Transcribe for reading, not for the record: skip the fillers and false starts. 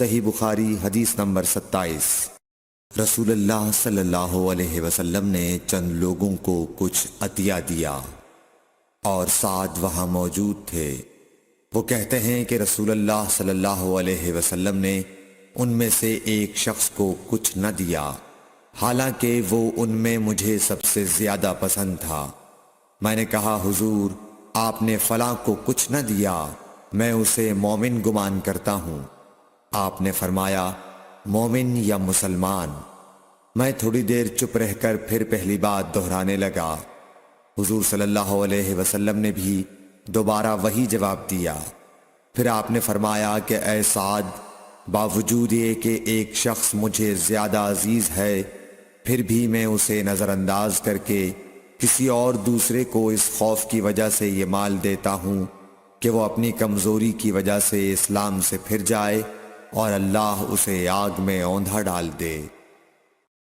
صحیح بخاری حدیث نمبر 27۔ رسول اللہ صلی اللہ علیہ وسلم نے چند لوگوں کو کچھ عطیہ دیا اور سعد وہاں موجود تھے۔ وہ کہتے ہیں کہ رسول اللہ صلی اللہ علیہ وسلم نے ان میں سے ایک شخص کو کچھ نہ دیا، حالانکہ وہ ان میں مجھے سب سے زیادہ پسند تھا۔ میں نے کہا حضور آپ نے فلاں کو کچھ نہ دیا، میں اسے مومن گمان کرتا ہوں۔ آپ نے فرمایا مومن یا مسلمان؟ میں تھوڑی دیر چپ رہ کر پھر پہلی بات دہرانے لگا۔ حضور صلی اللہ علیہ وسلم نے بھی دوبارہ وہی جواب دیا۔ پھر آپ نے فرمایا کہ اے سعد، باوجود یہ کہ ایک شخص مجھے زیادہ عزیز ہے، پھر بھی میں اسے نظر انداز کر کے کسی اور دوسرے کو اس خوف کی وجہ سے یہ مال دیتا ہوں کہ وہ اپنی کمزوری کی وجہ سے اسلام سے پھر جائے اور اللہ اسے آگ میں اوندھا ڈال دے۔